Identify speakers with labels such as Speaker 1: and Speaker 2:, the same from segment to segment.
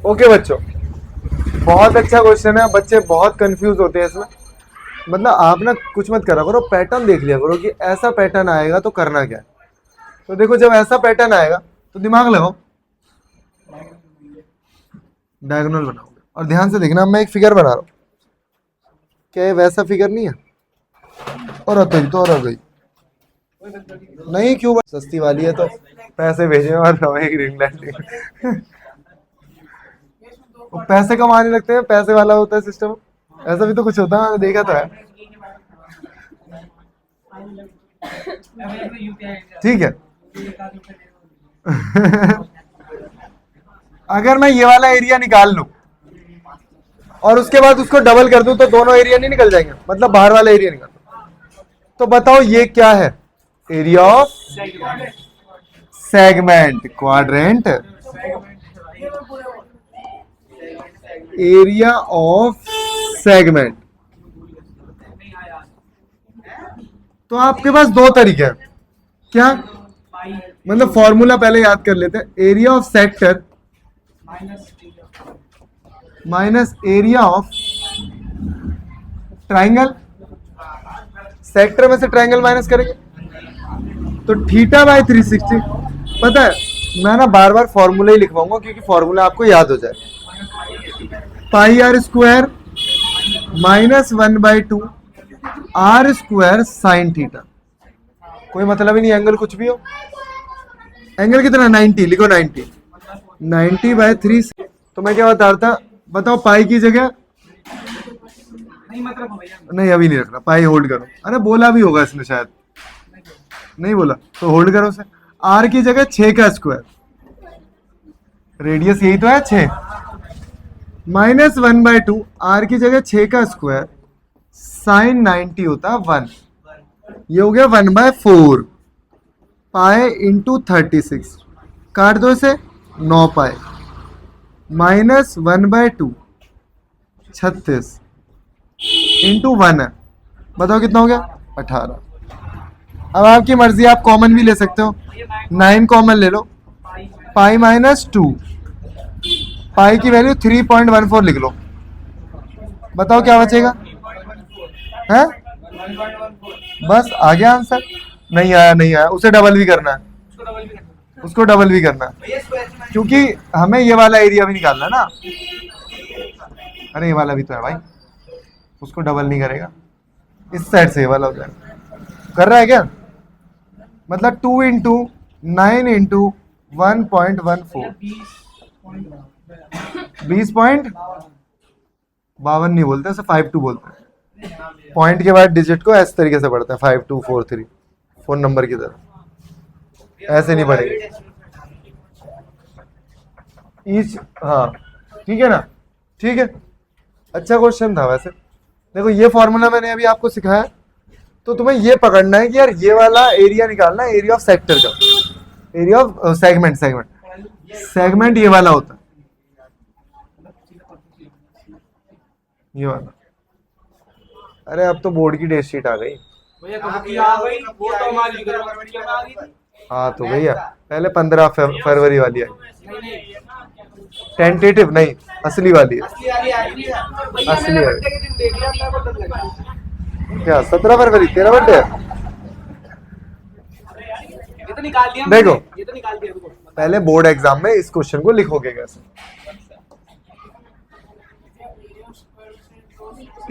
Speaker 1: Okay बच्चों, बहुत अच्छा क्वेश्चन है। बच्चे बहुत कंफ्यूज होते हैं इसमें। मतलब आप ना कुछ मत करा करो, पैटर्न देख लिया करो कि ऐसा पैटर्न आएगा तो करना क्या है। तो देखो, जब ऐसा पैटर्न आएगा तो दिमाग लगाओ, डायगोनल बनाओगे। और ध्यान से देखना, मैं एक फिगर बना रहा हूँ, क्या ये वैसा फिगर नहीं है? और आ गई तो और आ गई नहीं, क्यों? सस्ती वाली है तो पैसे भेजे और एक रिंग लाइट पैसे कमाने लगते हैं, पैसे वाला होता है सिस्टम। ऐसा भी तो कुछ होता है, मैंने देखा तो है। ठीक है अगर मैं ये वाला एरिया निकाल लूं और उसके बाद उसको डबल कर दूं तो दोनों एरिया नहीं निकल जाएंगे, मतलब बाहर वाला एरिया निकल। तो बताओ ये क्या है? Area of segment, quadrant, area of segment. तो आपके पास दो तरीके हैं। क्या? मतलब फॉर्मूला पहले याद कर लेते हैं। Area of sector minus area of triangle. Sector में से ट्राइंगल माइनस करेंगे तो थीटा बाय 360। पता है, मैं ना बार बार फॉर्मूला ही लिखवाऊंगा क्योंकि फॉर्मूला आपको याद हो जाए। Pi r square minus 1/2 r square sine theta. कोई मतलब ही नहीं, एंगल कुछ भी हो। एंगल कितना? 90 लिखो, 90/3। तो मैं क्या बता रहा था, बताओ पाई की जगह नहीं, अभी नहीं रखना, पाई होल्ड करो। अरे बोला भी होगा इसने शायद, नहीं बोला तो होल्ड करो उसे। आर की जगह 6 का स्क्वायर, रेडियस यही तो है 6, माइनस 1/2 आर की जगह 6 का स्क्वायर साइन 90 होता है 1। ये हो गया 1/4 पाए इंटू 36। काट दो इसे, 9 पाए माइनस 1/2 36 इंटू 1 है। बताओ कितना हो गया? 18। अब आपकी मर्जी, आप कॉमन भी ले सकते हो, 9 कॉमन ले लो। पाई माइनस 2, पाई की वैल्यू 3.14 लिख लो। बताओ क्या बचेगा? है बस आ गया आंसर। नहीं आया, नहीं आया, उसे डबल भी करना है, उसको डबल भी करना है क्योंकि हमें ये वाला एरिया भी निकालना है ना। अरे ये वाला भी तो है भाई, उसको डबल नहीं करेगा, इस साइड से ये वाला हो जाएगा। कर रहा है क्या? मतलब 2 इंटू 9 इंटू 1.14, 20.52 नहीं बोलते, उसे 52 बोलते हैं। पॉइंट के बाद डिजिट को इस तरीके से पढ़ते हैं, 5243, फोन नंबर की तरह, ऐसे नहीं पढ़ेंगे ईच। हाँ ठीक है ना, ठीक है। अच्छा क्वेश्चन था वैसे। देखो ये फॉर्मूला मैंने अभी आपको सिखाया, तो तुम्हें ये पकड़ना है कि यार ये वाला एरिया निकालना है, एरिया ऑफ सेक्टर का, एरिया ऑफ सेगमेंट। सेगमेंट ये वाला होता है, ये वाला। अरे अब तो बोर्ड की डेट शीट आ गई। हाँ तो भैया पहले 15 फरवरी वाली आई, टेंटेटिव नहीं, असली वाली है, असली वाली। क्या 17 फरवरी तेरा बर्थडे है? देखो पहले बोर्ड एग्जाम में इस क्वेश्चन को लिखोगे कैसे।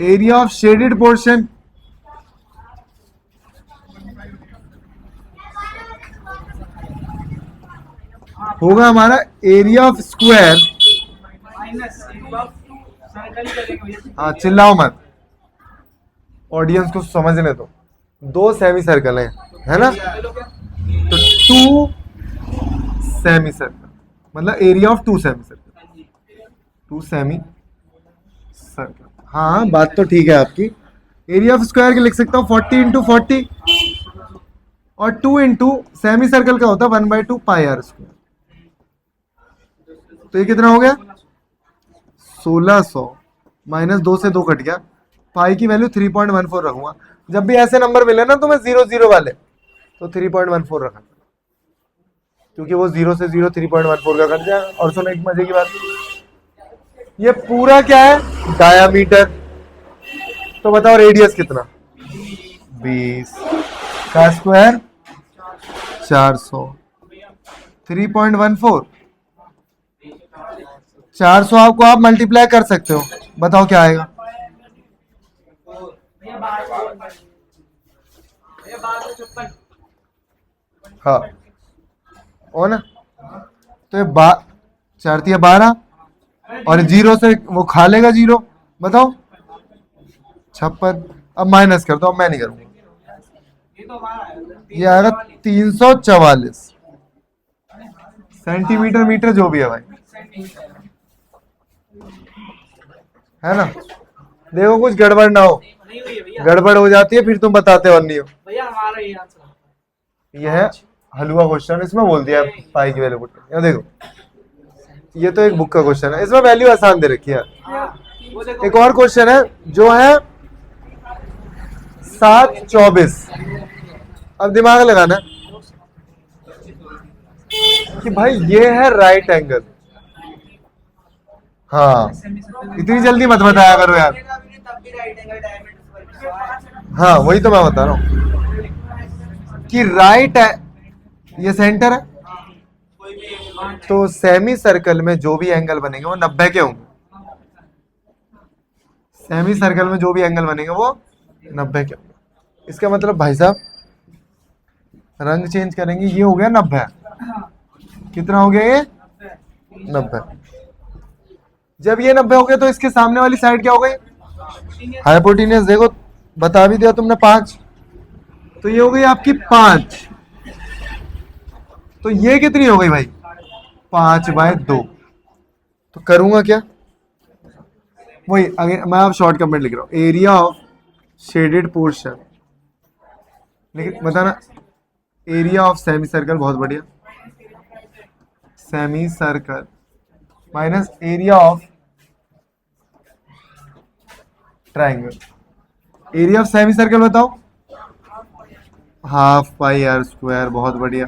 Speaker 1: एरिया ऑफ शेडेड पोर्शन होगा हमारा एरिया ऑफ स्क्वायर। हाँ चिल्लाओ मत, ऑडियंस को समझने दो। 2 सेमी सर्कल है ना, तो 2 सेमी सर्कल मतलब area of 2 semi circle, 2 semi circle. हाँ बात तो ठीक है आपकी। एरिया ऑफ स्क्वायर के लिख सकता हूँ 40 इंटू 40, और 2 इंटू सेमी सर्कल का होता है 1/2 पाई आर स्क्वायर। तो ये कितना हो गया? 1600 माइनस 2 से 2 कट गया। पाई की वैल्यू 3.14 रखूंगा। जब भी ऐसे नंबर मिले ना तुम्हें 0 वाले, तो 3.14 रखा, क्योंकि वो 0 से 0 3.14 का कट जाएगा। और सुनो एक मजे की बात, ये पूरा क्या है, डायामीटर। तो बताओ रेडियस कितना, 20 का स्क्वायर 400, 3.14। 400 आपको आप मल्टीप्लाई कर सकते हो, बताओ क्या आएगा। हाँ हो ना, तो ये 4 × 12 और जीरो से वो खा लेगा जीरो, बताओ 56। अब माइनस कर दो, अब मैं नहीं करूंगा। ये आएगा 344 सेंटीमीटर मीटर जो भी है भाई, है ना। देखो कुछ गड़बड़ ना हो, गड़बड़ हो जाती है फिर तुम बताते हो नहीं हो।
Speaker 2: भैया हमारा ये आंसर
Speaker 1: ये है हलवा क्वेश्चन, इसमें बोल दिया पाई की वैल्यू पुट कर। यहाँ देखो, ये तो एक बुक का क्वेश्चन है, इसमें वैल्यू आसान दे रखी है। एक और क्वेश्चन है जो है 724। अब दिमाग लगाना कि भाई ये है राइट एंगल। हाँ इतनी जल्दी मत बताया करो यार। हाँ वही तो मैं बता रहा हूँ कि राइट है, ये सेंटर है, तो सेमी सर्कल में जो भी एंगल बनेंगे वो 90 के होंगे। सेमी सर्कल में जो भी एंगल बनेंगे वो 90 के होंगे। इसका मतलब भाई साहब रंग चेंज करेंगे, ये हो गया 90। कितना हो गया ये 90। जब ये 90 हो गया तो इसके सामने वाली साइड क्या हो गई, हाइपोटेन्यूज। देखो बता भी दिया तुमने 5, तो ये हो गई आपकी 5। तो ये कितनी हो गई भाई, 5/2। तो करूंगा क्या, वही अगर मैं अब शॉर्ट कमेंट लिख रहा हूं, एरिया ऑफ शेडेड पोर्शन। लेकिन बताना एरिया ऑफ सेमी सर्कल, बहुत बढ़िया, semi circle minus area of triangle. Area of semi circle बताओ, ½ πr², बहुत बढ़िया,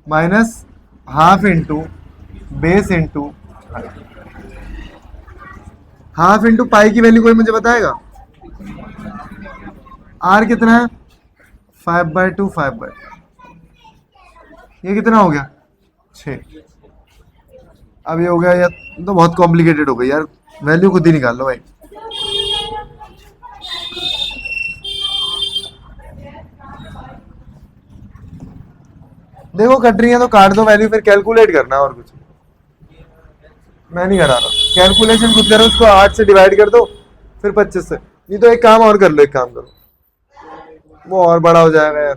Speaker 1: minus half into base into half into pi की वैल्यू कोई मुझे बताएगा। आर कितना है, 5/2 5/2। ये कितना हो गया 6। अब ये हो गया, या तो बहुत कॉम्प्लिकेटेड हो गई यार, वैल्यू खुद ही निकाल लो भाई। देखो कट रही है तो काट दो वैल्यू, फिर कैलकुलेट करना, और कुछ मैं नहीं करा रहा। कैलकुलेशन खुद करो, उसको 8 से डिवाइड कर दो, फिर 25 से। नहीं तो एक काम और कर लो, एक काम करो, वो और बड़ा हो जाएगा यार।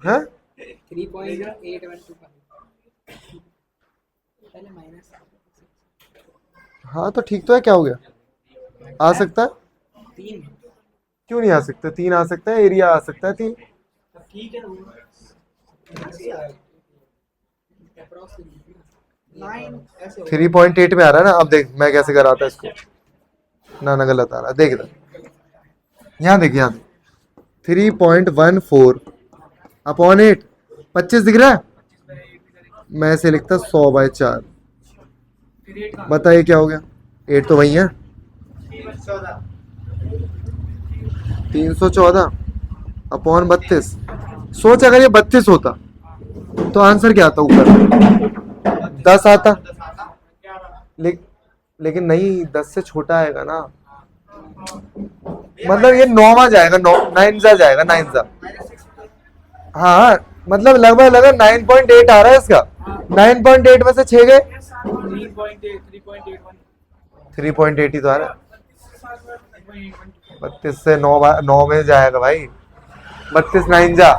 Speaker 1: हाँ
Speaker 2: 3.812।
Speaker 1: हाँ तो ठीक तो है, क्या हो गया, आ सकता है,
Speaker 2: 3
Speaker 1: क्यों नहीं आ सकता, 3 आ सकता है, एरिया आ सकता है 3।
Speaker 2: ठीक है,
Speaker 1: 3.8 में आ रहा है ना। अब देख मैं कैसे कराता है इसको, ना गलत आ रहा है, देख इधर, यहाँ देख, यहाँ देख 3.14/8, 25 दिख रहा है, मैं इसे लिखता 100/4। बताइए क्या हो गया, 8 तो वही है, 314/32। सोच अगर ये 32 होता तो आंसर क्या आता ऊपर, 10 आता। लेकिन नहीं, 10 से छोटा आएगा ना, मतलब ये 9वां जाएगा, 9 जाएगा, 9। हाँ मतलब लगभग 9.8 आ रहा है इसका। 9.8 में से 6 गए, 3.8 ही तो आ रहा है। 32 से 9 में जाएगा भाई, 32 9 जा।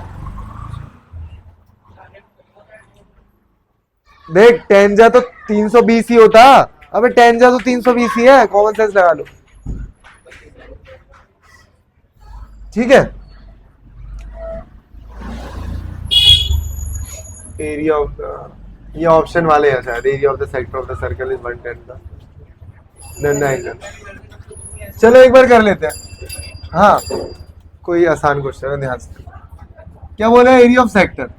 Speaker 1: देख 10 जा तो 320 ही होता, अबे 10 जा तो 320 ही है, कॉमन सेंस लगा लो, ठीक है। एरिया ऑफ द, ये ऑप्शन वाले हैं शायद, area of the sector of the circle is 110 का। चलो एक बार कर लेते हैं। हाँ कोई आसान क्वेश्चन है, ध्यान से क्या बोला, एरिया ऑफ सेक्टर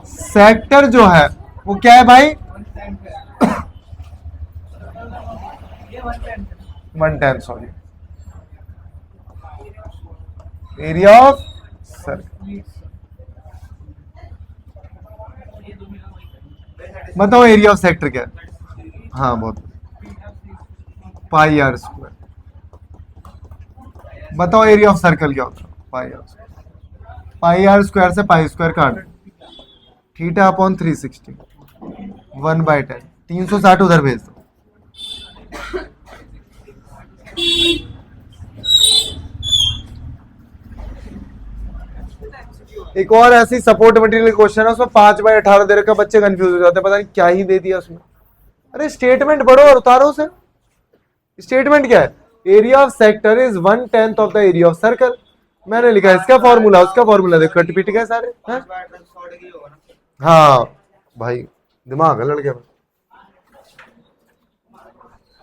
Speaker 1: सेक्टर जो है वो क्या है भाई? 110, सॉरी, एरिया ऑफ सर्कल। बताओ एरिया ऑफ सेक्टर क्या है? हाँ बहुत, पाई आर स्क्वायर। बताओ एरिया ऑफ सर्कल क्या होता है? Pi r square. Pi r square से पाई स्क्वायर काट, थीटा अपॉन 360, 1/10, 360 उधर भेज दो। एक और ऐसी सपोर्ट मटेरियल क्वेश्चन है, उसमें 5/18 दे रखा, बच्चे कंफ्यूज हो जाते हैं, पता नहीं क्या ही दे दिया उसमें। अरे स्टेटमेंट पढ़ो और उतारो उसे। स्टेटमेंट क्या है? Area of sector is 1/10 of the area of circle. मैंने लिखा है इसका फॉर्मूला, उसका फॉर्मूला देखो, कट पीट गए सारे। हाँ भाई, दिमाग है लड़के में।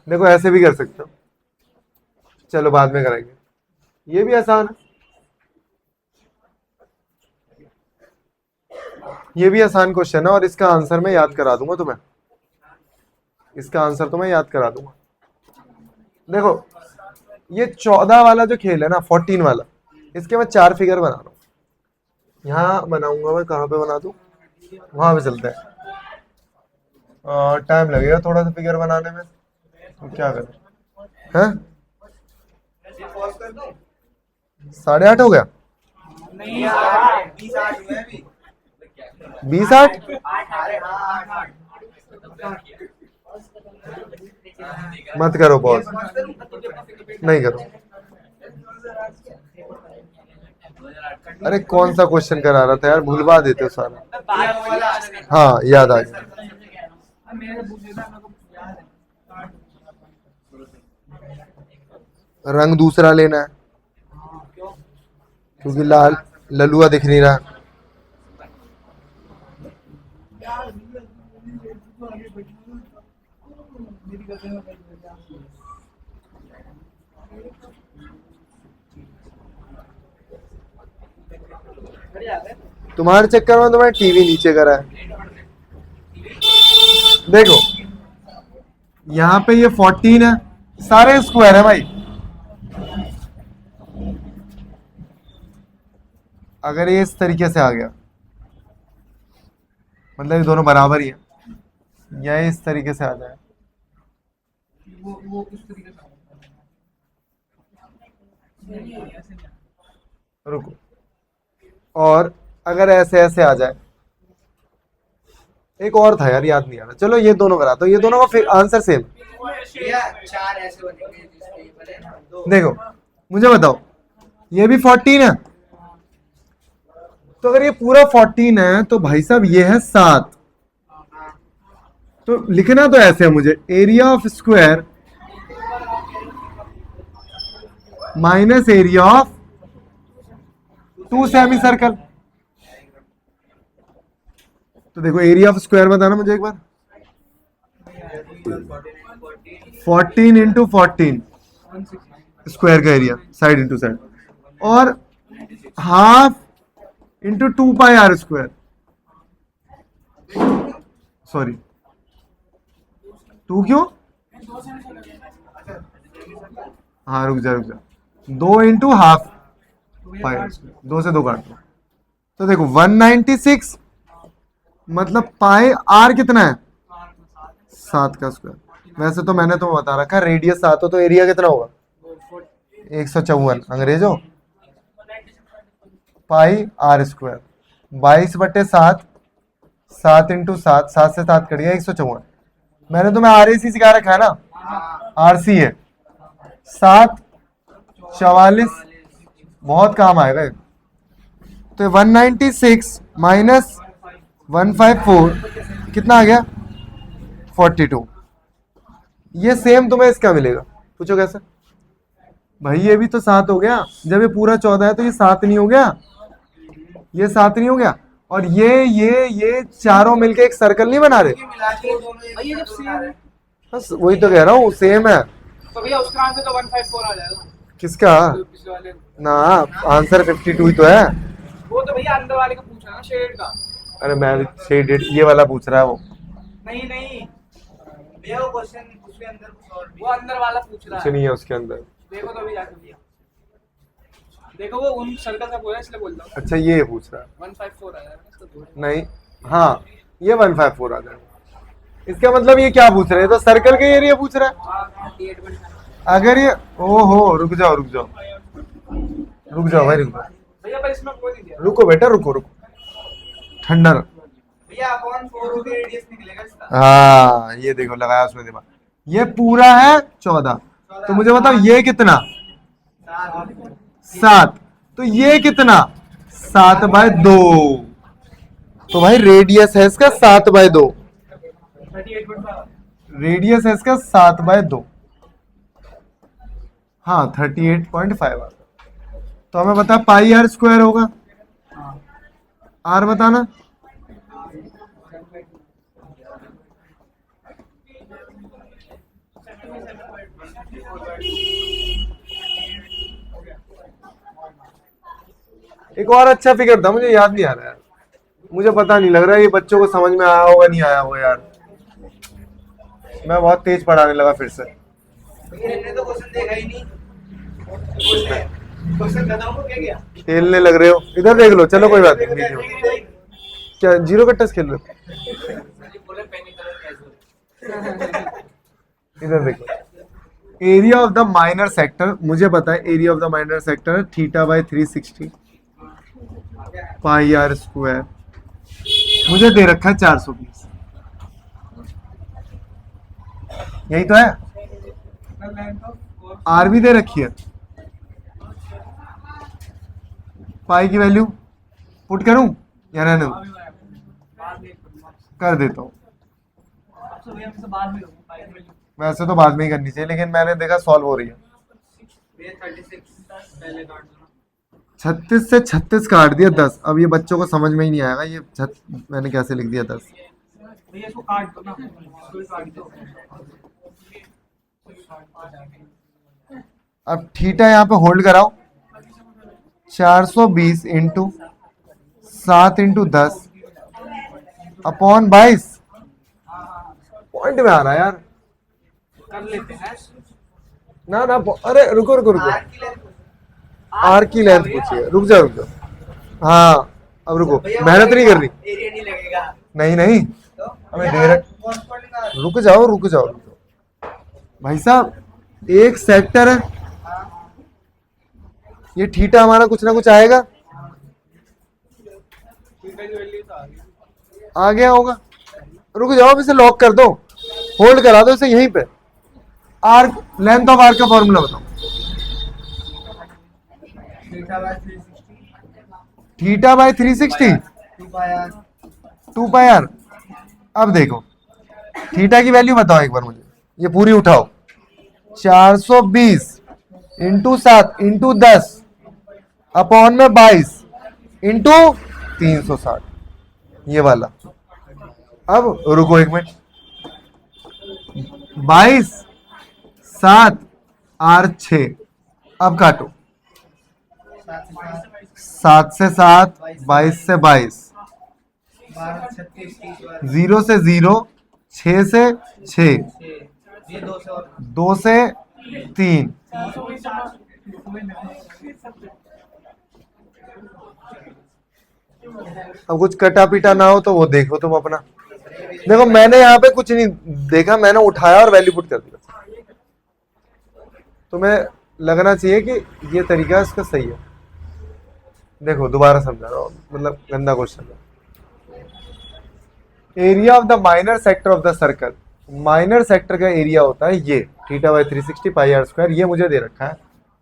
Speaker 1: देखो ऐसे भी कर सकते हो, चलो बाद में करेंगे, ये भी आसान है, ये भी आसान क्वेश्चन है, और इसका आंसर मैं याद करा दूंगा तुम्हें, इसका आंसर तो मैं याद करा दूंगा। देखो ये 14 वाला जो खेल है ना, 14 वाला, इसके मैं 4 फिगर बना रहा हूँ। यहाँ बनाऊंगा मैं, कहाँ पे बना दूं? वहां पे चलते हैं, टाइम लगेगा थोड़ा सा फिगर बनाने में, तो क्या करें? हैं 8:30 हो गया? 20:8? मत करो पॉज, नहीं करो। अरे कौन सा क्वेश्चन करा रहा था यार, भूलवा देते हो सारा। हाँ याद आ गया। रंग दूसरा लेना है, क्योंकि लाल ललुआ दिख नहीं रहा। तुम्हारे चक्कर में तो मैं टीवी नीचे करा है। देखो यहाँ पे ये 14 है, सारे स्क्वायर है भाई। अगर ये इस तरीके से आ गया, मतलब ये दोनों बराबर ही है, या इस तरीके से आ जाए,
Speaker 2: वो किस तरीके से
Speaker 1: रुको, और अगर ऐसे ऐसे आ जाए, एक और था यार याद नहीं आ रहा, चलो ये दोनों करा, तो ये दोनों का फिर आंसर सेम।
Speaker 2: चार ऐसे बनेंगे
Speaker 1: देखो मुझे बताओ, ये भी 14 है, तो अगर ये पूरा 14 है तो भाई साहब ये है 7। तो लिखना तो ऐसे है मुझे, area of square minus area of 2 semi circle. तो देखो एरिया ऑफ स्क्वायर बताना मुझे एक बार, 14 इंटू 14 स्क्वायर का एरिया, साइड इंटू साइड, और half into 2πr square, sorry 2 क्यों, हाँ रुक जा 2 इंटू हाफ पाई, 2 से 2 काट दो। तो देखो 196, मतलब पाई आर कितना है, 7 का स्क्वायर। वैसे तो मैंने तो बता रखा है रेडियस 7 हो तो एरिया कितना होगा, 154 अंग्रेजो पाई आर स्क्वायर, 22/7, 7 इंटू 7, 7 से 7 कट गया 154। मैंने तुम्हें RAC सिखा रखा है ना, RC है 7 44, बहुत काम आएगा ये। तो 196 माइनस 154 कितना आ गया, 42। ये सेम तुम्हें इसका मिलेगा, पूछो कैसे? भाई ये भी तो 7 हो गया, जब ये पूरा 14 है तो ये 7 नहीं हो गया, ये 7 नहीं हो गया, और ये चारों मिलके एक सर्कल नहीं बना रहे? बस वही तो कह रहा हूँ, सेम है।
Speaker 2: तो भैया उसका आंसर तो 154 आ जाएगा।
Speaker 1: किसका?
Speaker 2: पिछले वाले
Speaker 1: ना आंसर 52 ही तो है।
Speaker 2: वो तो भैया अंदर वाले का पूछ पूछ रहा ना शेडेड का।
Speaker 1: अरे मैं शेडेड ये वाला पूछ रहा है वो।
Speaker 2: नहीं नहीं भैया वो क्वेश्चन उसके अंदर कुछ और वो अंदर वाला पूछ रहा
Speaker 1: कुछ
Speaker 2: है।
Speaker 1: नहीं है उसके अंदर।
Speaker 2: देखो तो अभी जाके भैया देखो वो उन सर्कल का बोला इसलिए बोल रहा हूँ।
Speaker 1: अच्छा ये पूछ रहा है।
Speaker 2: 154 आया है ना इसका दो।
Speaker 1: नहीं हाँ ये 154 आ जाएगा। इसका मतलब ये क्या पूछ रहे हैं, तो सर्कल के एरिया पूछ रहा है।
Speaker 2: हाँ 38.5।
Speaker 1: अगर ये ओहो रुक जाओ रुक जाओ रुक जाओ भाई रुक जाओ,
Speaker 2: भैया पर इसमें कोई नहीं दिया।
Speaker 1: रुको बेटा रुको रुको, ठंडा रहो।
Speaker 2: भैया अपॉन 4 हो गया रेडियस निकलेगा इसका।
Speaker 1: हाँ ये देखो लगाया उसमें दिमाग। ये पूरा है 14, तो मुझे बताओ ये कितना 7, तो ये कितना 7/2। तो भाई रेडियस है इसका 7/2,
Speaker 2: 38.5।
Speaker 1: रेडियस है इसका 7/2। हाँ 38.5। तो हमें बता पाई आर स्क्वायर होगा, आर बताना। एक और अच्छा फिगर था मुझे याद नहीं आ रहा यार, मुझे पता नहीं लग रहा है ये बच्चों को समझ में आया होगा नहीं आया होगा यार। मैं बहुत तेज पढ़ाने लगा फिर से।
Speaker 2: भैया इन्हें तो क्वेश्चन देखा ही नहीं। क्वेश्चन खत्म हो गया।
Speaker 1: खेलने लग रहे हो, इधर देख लो, चलो कोई बात नहीं। क्या जीरो कट्टस खेल रहे हो?
Speaker 2: बोले पेनी कलर कैजुअल।
Speaker 1: इधर देखो, area of the minor sector, मुझे पता है area of the minor sector θ/360 pi r square, मुझे दे रखा है 420। यही तो है, आर भी दे रखी है। पाई की वैल्यू पुट करूं या रहने दूं? कर देता हूं। वैसे तो बाद में ही करनी चाहिए, लेकिन मैंने देखा सॉल्व हो रही है। 36 से 36 काट दिया 10। अब ये बच्चों को समझ में ही नहीं आएगा ये मैंने कैसे लिख दिया 10।
Speaker 2: भैया इसको काट दो ना, इसको भी काट दो।
Speaker 1: अब थीटा यहाँ पे होल्ड कराओ, 420 इंटू 7 इंटू 10 अपॉन 22। पॉइंट में आ रहा है यार,
Speaker 2: कर लेते हैं।
Speaker 1: ना ना अरे रुको रुको रुको, आर की लेंथ पूछिए, रुक जाओ रुक जाओ। हाँ अब रुको, मेहनत नहीं करनी।
Speaker 2: एरिया नहीं लगेगा।
Speaker 1: नहीं नहीं हमें डायरेक्ट, रुक जाओ रुक जाओ रुक जाओ भाई साहब, एक सेक्टर है, ये थीटा हमारा कुछ ना कुछ आएगा, आ गया होगा। रुक जाओ, अब इसे लॉक कर दो, होल्ड करा दो इसे यहीं पे। आर लेंथ ऑफ आर का फॉर्मूला बताओ। θ/360 2 पाई आर। अब देखो थीटा की वैल्यू बताओ एक बार मुझे, ये पूरी उठाओ। 420 इंटू 7 इंटू 10 अपॉन में 22 इंटू 360, ये वाला। अब रुको एक मिनट, 22 7 आर 6, अब काटो। 7 से 7 22 से 22, 0 से 0, 6 से 6, 2 से 3, अब कुछ कटा पीटा ना हो तो वो देखो तुम अपना। देखो मैंने यहाँ पे कुछ नहीं देखा, मैंने उठाया और वैल्यू पुट कर दिया। तुम्हें लगना चाहिए कि ये तरीका इसका सही है। देखो दोबारा समझा रहा हूँ, मतलब गंदा क्वेश्चन है। Area of the minor sector of the circle, minor sector का एरिया होता है ये θ/360 पाई आर स्क्वायर, ये मुझे दे रखा है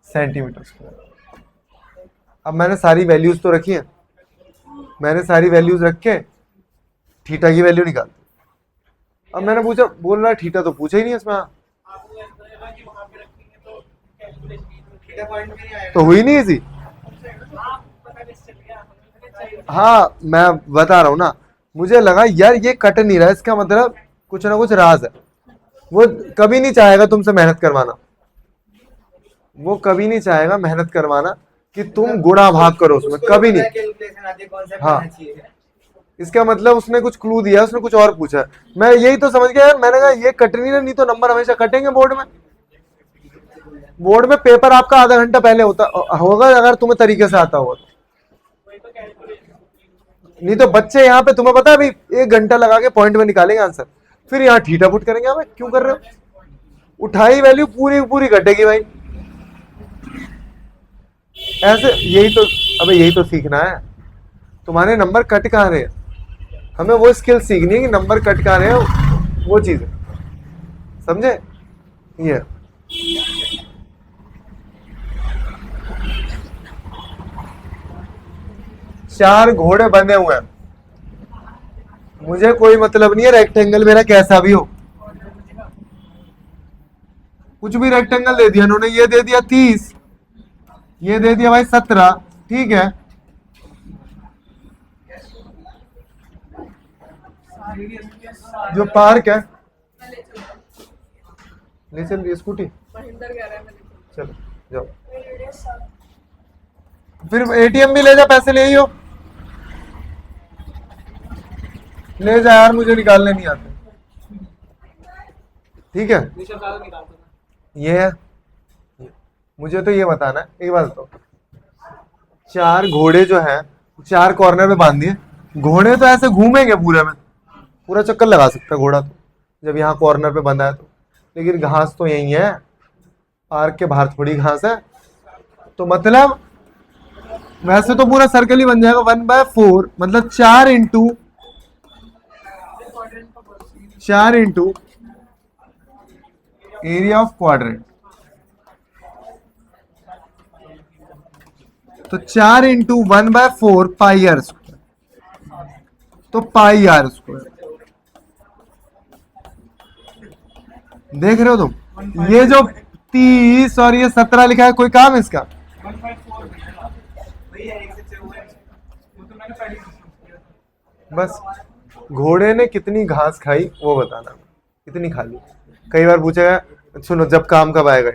Speaker 1: सेंटीमीटर स्क्वायर। अब मैंने सारी वैल्यूज तो रखी है, मैंने सारी वैल्यूज रख के थीटा की वैल्यू निकाल दी। अब मैंने पूछा, बोल रहा है थीटा तो पूछा ही नहीं इसमें, तो हुई नहीं इसी। हाँ मैं बता रहा हूँ ना, मुझे लगा यार ये कट नहीं रहा, इसका मतलब कुछ ना कुछ राज है। वो कभी नहीं चाहेगा तुमसे मेहनत करवाना, वो कभी नहीं चाहेगा मेहनत करवाना, कि तुम गुणा भाग करो उसमें, कभी नहीं।
Speaker 2: कैलकुलेशन आती है, कॉन्सेप्ट
Speaker 1: हाँ।
Speaker 2: आना चाहिए।
Speaker 1: इसका मतलब उसने कुछ क्लू दिया, उसने कुछ और पूछा। मैं यही तो समझ गया यार, मैंने कहा ये कटनी ना, नहीं तो नंबर हमेशा कटेंगे बोर्ड में। बोर्ड में पेपर आपका आधा घंटा पहले होगा अगर तुम्हें तरीके से आता होगा तो। नहीं तो बच्चे यहाँ पे तुम्हें पता है अभी 1 घंटा लगा के पॉइंट में निकालेंगे आंसर, फिर यहाँ ठीठा फुट करेंगे। भाई क्यों कर रहे हो, उठाई वैल्यू पूरी पूरी घटेगी भाई। ऐसे यही तो, अबे यही तो सीखना है। तुम्हारे नंबर कट कहाँ रहे, हमें वो स्किल सीखनी है कि नंबर कट कहाँ रहे, वो चीज समझे। ये चार घोड़े बंधे हुए हैं, मुझे कोई मतलब नहीं है रेक्टेंगल मेरा कैसा भी हो, कुछ भी रेक्टेंगल दे दिया इन्होंने। ये दे दिया 30, ये दे दिया भाई 17, ठीक है। जो पार्क है, ले चल स्कूटी, चलो जाओ। फिर एटीएम भी ले जा, पैसे ले ही हो, ले जा यार, मुझे निकालने नहीं आते। ठीक है, ये है। मुझे तो ये बताना है, एक बात बताओ, चार घोड़े जो हैं चार कॉर्नर पे बांध दिए, घोड़े तो ऐसे घूमेंगे पूरे में, पूरा चक्कर लगा सकता है घोड़ा तो, जब यहाँ कॉर्नर पे बंधा है तो। लेकिन घास तो यही है, पार्क के बाहर थोड़ी घास है, तो मतलब वैसे तो पूरा सर्कल ही बन जाएगा 1/4, मतलब 4 इंटू एरिया ऑफ क्वाड्रेंट। तो 4 इंटू 1/4 पाई आर स्क्वायर, तो पाई आर स्क्वायर। देख रहे हो तुम, ये जो 30 और ये 17 लिखा है, कोई काम है इसका? बस घोड़े ने कितनी घास खाई वो बताना, कितनी खा ली। कई बार पूछेगा सुनो जब काम कब आएगा,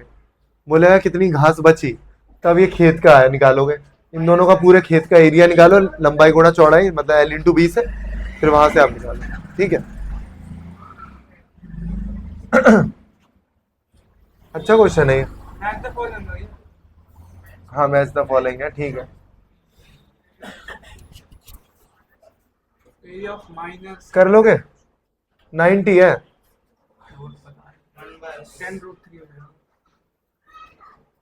Speaker 1: बोलेगा कितनी घास बची, तब ये खेत का है निकालोगे। इन दोनों का पूरे खेत का एरिया निकालो, लंबाई गुणा चौड़ाई, मतलब L/20 है, फिर वहां से आप निकालो। ठीक है, अच्छा क्वेश्चन है ये। हाँ मैच द फॉलोइंग है, ठीक है। कर लोगे, 90 है।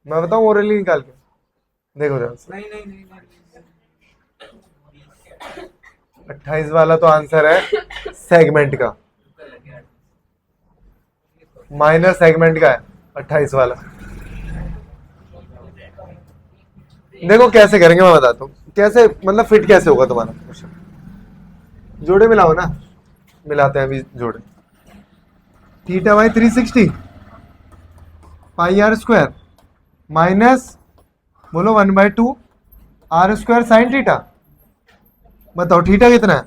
Speaker 1: मैं बताऊं ओरली निकाल के, देखो ध्यान से। 28 वाला तो आंसर है सेगमेंट का, माइनर सेगमेंट का है 28 वाला। देखो कैसे करेंगे मैं बताता हूँ, कैसे मतलब फिट कैसे होगा तुम्हारा क्वेश्चन। जोड़े मिलाओ ना, मिलाते हैं अभी जोड़े। Theta by 360 pi r square minus बोलो 1/2 आर स्क्वायर साइन थीटा। बताओ थीटा कितना है,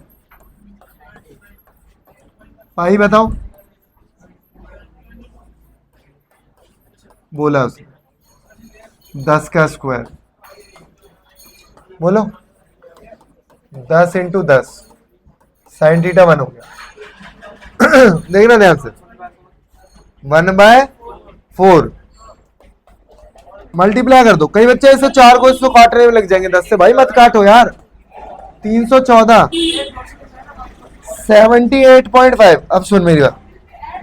Speaker 1: पाई बताओ, बोला उसने 10 का स्क्वायर, बोलो 10 इंटू 10 साइन थीटा 1 हो गया। देखना ध्यान से, 1/4 मल्टीप्लाई कर दो। कई बच्चे इसे 4 को इसको काटने में लग जाएंगे 10 से, भाई मत काटो यार। 314 78.5। अब सुन मेरी बात,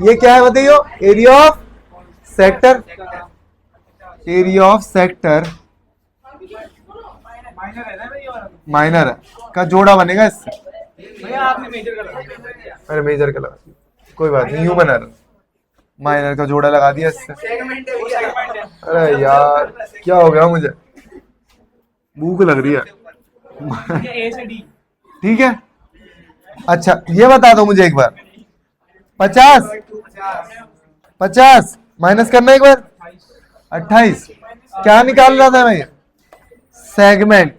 Speaker 1: ये क्या है बताइयो, area of sector, area of sector minor है का जोड़ा बनेगा इससे। अरे मेजर का लगा, कोई बात नहीं, ह्यूमन एरर, माइनर का जोड़ा लगा दिया इससे। अरे यार क्या हो गया, मुझे भूख लग रही है। ठीक है, अच्छा ये बता दो मुझे एक बार, 50 माइनस करना एक बार, 28 क्या निकाल रहा था मैं, सेगमेंट,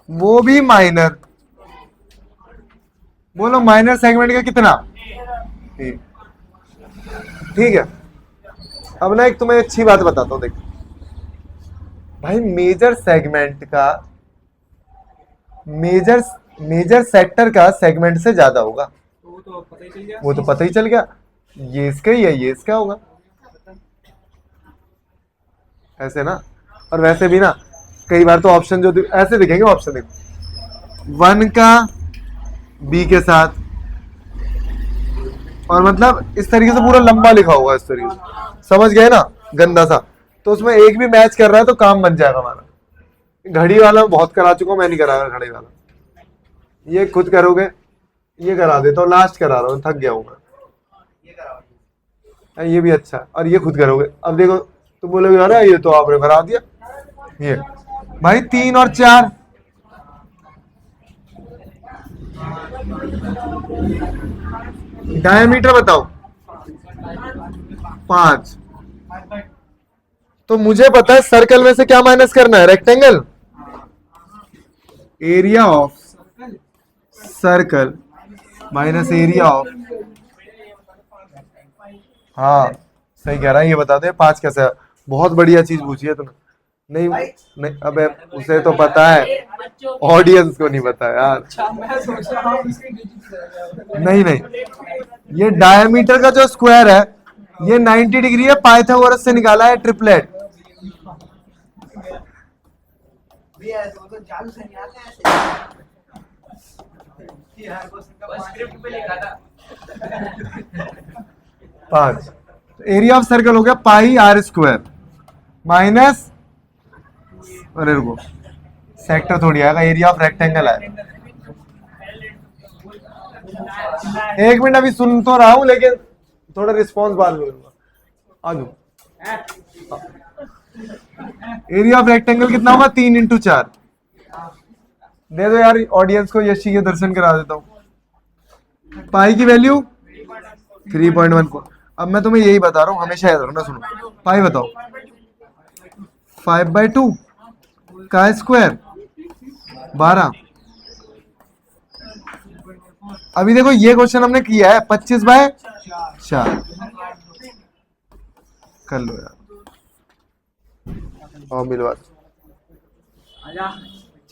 Speaker 1: वो भी माइनर। बोलो माइनर सेगमेंट का कितना, ठीक है। अब ना एक तुम्हें अच्छी बात बताता हूँ, देखो भाई मेजर सेगमेंट का मेजर सेक्टर का सेगमेंट से ज्यादा होगा,
Speaker 2: तो वो तो पता ही चल गया।
Speaker 1: वो तो पता ही चल गया। ये इसका ही है, ये इसका होगा, ऐसे ना। और वैसे भी ना कई बार तो ऑप्शन जो ऐसे दिखेंगे, ऑप्शन देखो 1 का बी के साथ, और मतलब इस तरीके से पूरा लंबा लिखा होगा इस तरीके से, समझ गए ना, गंदा सा। तो उसमें एक भी मैच कर रहा है तो काम बन जाएगा हमारा। घड़ी वाला मैं बहुत करा चुका हूं, मैं नहीं करा रहा घड़ी वाला, ये खुद करोगे। ये करा देता हूँ, लास्ट करा रहा हूँ, थक गया हूँ मैं।
Speaker 2: ये कराओ।
Speaker 1: ये भी अच्छा है, और ये खुद करोगे। अब देखो तुम बोलोगे अरे ये तो आपने करा दिया। ये भाई 3 और 4, डायमीटर बताओ 5। तो मुझे पता है सर्कल में से क्या माइनस करना है, rectangle. Area of circle minus area of, हाँ सही कह रहा है। ये बता दे 5 कैसे है? बहुत बढ़िया चीज पूछी है तुमने। नहीं नहीं, अबे उसे तो पता है, ऑडियंस को नहीं पता यार।
Speaker 2: मैं सोच रहा हूँ इसकी digits
Speaker 1: नहीं नहीं, ये डायमीटर का जो स्क्वायर है ये 90 डिग्री है, पाइथागोरस से निकाला है ट्रिपलेट।
Speaker 2: भी है, तो मतलब जादू से नहीं आते ऐसे। ये हर क्वेश्चन का स्क्रिप्ट पे लिखा था।
Speaker 1: 5, एरिया ऑफ सर्कल हो गया पाई आर स्क्वायर माइनस, अरे रुको सेक्टर थोड़ी आएगा, एरिया ऑफ रेक्टेंगल है। एक मिनट, अभी सुन तो रहा हूं लेकिन थोड़ा रिस्पॉन्स बाद में करूंगा। आ जाओ। एरिया ऑफ रेक्टेंगल कितना होगा, 3 इंटू 4। दे दो यार ऑडियंस को, यशी के दर्शन करा देता हूँ। पाई की वैल्यू 3.14। अब मैं तुम्हें यही बता रहा हूँ, हमेशा याद रखना। सुनो, पाई बताओ 5/2 का स्क्वायर 12। अभी देखो ये क्वेश्चन हमने किया है 25/4। कर लो यार, और मिलवा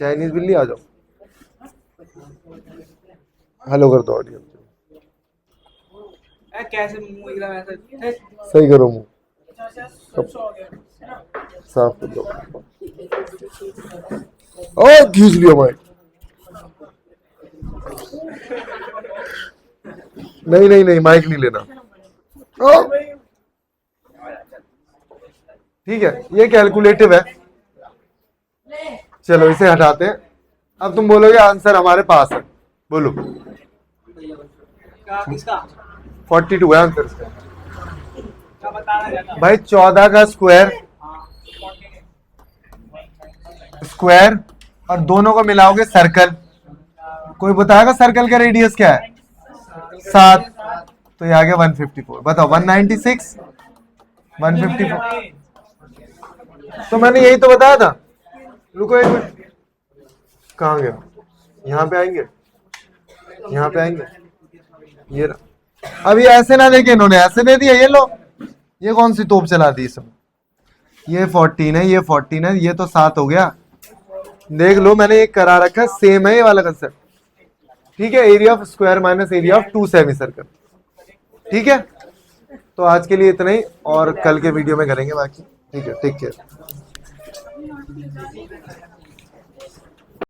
Speaker 1: चाइनीज बिल्ली, आ जाओ। हेलो कर दो ऑडियंस,
Speaker 2: कैसे मुंह एकदम ऐसा।
Speaker 1: सही करो मुंह, साफ कर दो। ओ खींच लिया माइक। नहीं नहीं नहीं, माइक नहीं लेना। ओ ठीक है, ये कैलकुलेटिव है, चलो इसे हटाते हैं। अब तुम बोलोगे आंसर हमारे पास है, बोलो।
Speaker 2: किसका
Speaker 1: 42 है आंसर इसका।
Speaker 2: क्या बताना चाहता
Speaker 1: भाई 14 का स्क्वायर और दोनों को मिलाओगे सर्कल। कोई बताएगा सर्कल का रेडियस क्या है, 7। तो ये आ गया 154। बताओ 196 154। तो मैंने यही तो बताया था। रुको एक मिनट, कहाँ गया, यहाँ पे आएंगे, यहाँ पे आएंगे। ये रहा। अभी ऐसे ना देखे इन्होंने, ऐसे दे दिया। ये लो, ये कौन सी तोप चला दी इसमें। ये 14 है, ये 14 है, ये तो 7 हो गया। देख लो मैंने एक करा रखा है, सेम है ये वाला कंसेप्ट। ठीक है, area of square minus area of 2 semi circle. ठीक है, तो आज के लिए इतना ही, और कल के वीडियो में करेंगे बाकी। ठीक है, टेक केयर।